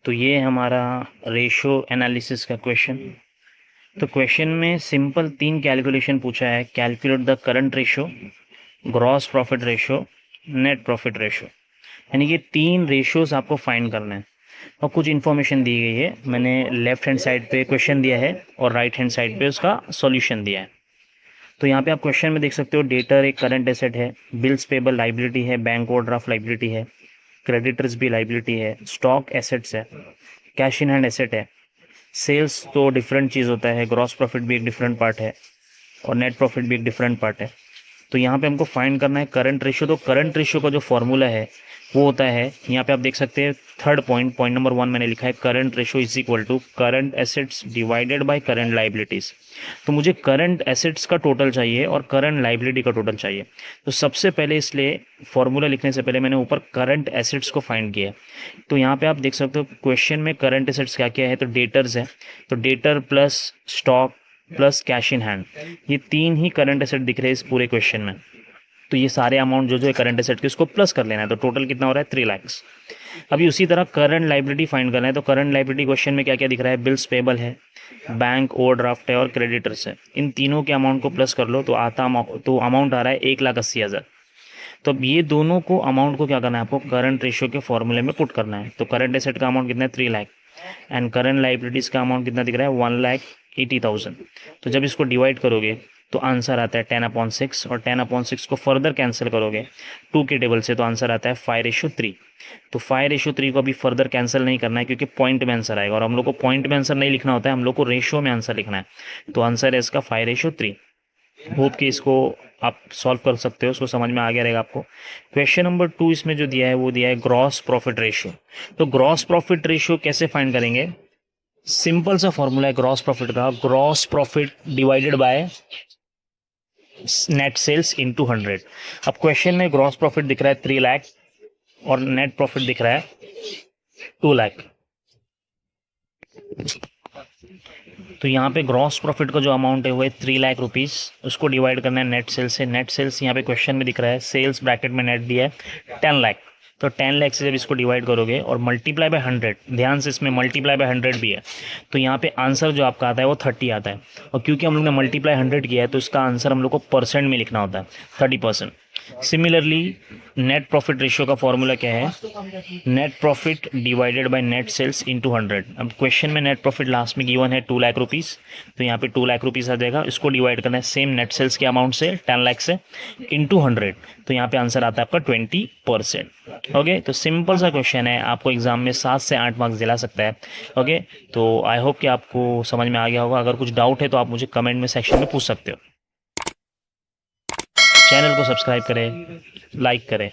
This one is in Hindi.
तो ये हमारा रेशो एनालिसिस का क्वेश्चन। तो क्वेश्चन में सिंपल 3 कैलकुलेशन पूछा है। Calculate the current ratio, gross profit ratio, net profit ratio, यानी कि 3 रेशोज आपको फाइंड करना है और कुछ इन्फॉर्मेशन दी गई है। मैंने लेफ्ट हैंड साइड पे क्वेश्चन दिया है और राइट हैंड साइड पे उसका सॉल्यूशन दिया है। तो यहाँ पे आप क्वेश्चन में देख सकते हो, डेटर एक करंट एसेट है, बिल्स पेबल लाइबिलिटी है, बैंक ओवरड्राफ्ट लाइबिलिटी है, क्रेडिटर्स भी लाइबिलिटी है, स्टॉक एसेट्स है, कैश इन हैंड एसेट है। सेल्स तो डिफरेंट चीज़ होता है, ग्रॉस प्रॉफिट भी एक डिफरेंट पार्ट है और नेट प्रॉफिट भी एक डिफरेंट पार्ट है। तो यहाँ पे हमको फाइंड करना है करंट रेशियो। तो करंट रेशियो का जो फॉर्मूला है वो होता है, यहाँ पे आप देख सकते हैं थर्ड पॉइंट नंबर 1 मैंने लिखा है, current ratio is equal to current assets divided by current liabilities. तो मुझे करंट एसेट्स का टोटल चाहिए और करंट लाइबिलिटी का टोटल चाहिए। तो सबसे पहले इसलिए फॉर्मूला लिखने से पहले मैंने ऊपर करंट एसेट्स को फाइंड किया। तो यहाँ पे आप देख सकते हो क्वेश्चन में करंट एसेट्स क्या क्या है, तो डेटर्स है, तो debtor plus stock plus cash in hand, ये 3 ही करंट एसेट दिख रहे हैं इस पूरे क्वेश्चन में। तो ये सारे अमाउंट जो है करंट एसेट के, उसको प्लस कर लेना है। तो टोटल कितना हो रहा है 3 लाख। अभी उसी तरह करंट लाइबिलिटी फाइंड करना है। तो करंट लाइबिलिटी क्वेश्चन में क्या क्या दिख रहा है, बिल्स पेबल है, बैंक ओवरड्राफ्ट है और क्रेडिटर्स है। इन तीनों के अमाउंट को प्लस कर लो तो अमाउंट आ रहा है 1,80,000। तो अब ये दोनों को अमाउंट को क्या करना है, आपको करंट रेशियो के फॉर्मूले में पुट करना है। तो करंट एसेट का अमाउंट कितना है 3 लाख एंड करंट लाइबिलिटीज़ का अमाउंट कितना दिख रहा है 1,80,000। तो जब इसको डिवाइड करोगे तो आंसर आता है 10/6 और 10/6 को फर्दर कैंसिल करोगे 2 के टेबल से तो आंसर आता है 5:3। तो 5:3 को अभी फर्दर कैंसिल नहीं करना है क्योंकि पॉइंट में आंसर आएगा और हम लोग को पॉइंट में आंसर नहीं लिखना होता है, हम लोग को रेशियो में आंसर लिखना है। तो आंसर है इसका 5:3। होप कि इसको आप सॉल्व कर सकते हो, उसको समझ में आ गया रहेगा आपको। क्वेश्चन नंबर 2 इसमें जो दिया है वो दिया है ग्रॉस प्रॉफिट रेशियो। तो ग्रॉस प्रॉफिट रेशियो कैसे फाइंड करेंगे, सिंपल सा फॉर्मूला है ग्रॉस प्रॉफिट का, gross profit divided by net sales into 100। अब क्वेश्चन में ग्रॉस प्रॉफिट दिख रहा है 3 लाख और नेट प्रॉफिट दिख रहा है 2 लाख। तो यहाँ पे ग्रॉस प्रॉफिट का जो अमाउंट है वो है 3 लाख रुपीज़, उसको डिवाइड करना है नेट सेल्स से। नेट सेल्स यहाँ पे क्वेश्चन में दिख रहा है, सेल्स ब्रैकेट में नेट दिया है 10 लाख। तो 10 लाख से जब इसको डिवाइड करोगे और मल्टीप्लाई बाय 100, ध्यान से इसमें मल्टीप्लाई बाय 100 भी है, तो यहाँ पे आंसर जो आपका आता है वो 30 आता है। और क्योंकि हम लोग ने मल्टीप्लाई 100 किया है तो इसका आंसर हम लोग को परसेंट में लिखना होता है 30%। सिमिलरली नेट प्रॉफिट रेशियो का फॉर्मूला क्या है, net profit divided by net sales into 100। अब क्वेश्चन में नेट प्रॉफिट लास्ट में गिवन है 2 लाख रुपीज़, तो यहाँ पे 2 लाख रुपीज़ आ जाएगा। इसको डिवाइड करना है सेम नेट सेल्स के अमाउंट से 10 लाख से इनटू 100, तो यहाँ पे आंसर आता है आपका 20%। ओके, तो सिंपल सा क्वेश्चन है, आपको एग्जाम में 7 से 8 मार्क्स दिला सकता है। ओके, तो आई होप कि आपको समझ में आ गया होगा। अगर कुछ डाउट है तो आप मुझे कमेंट में सेक्शन में पूछ सकते हो। चैनल को सब्सक्राइब करें, लाइक करें।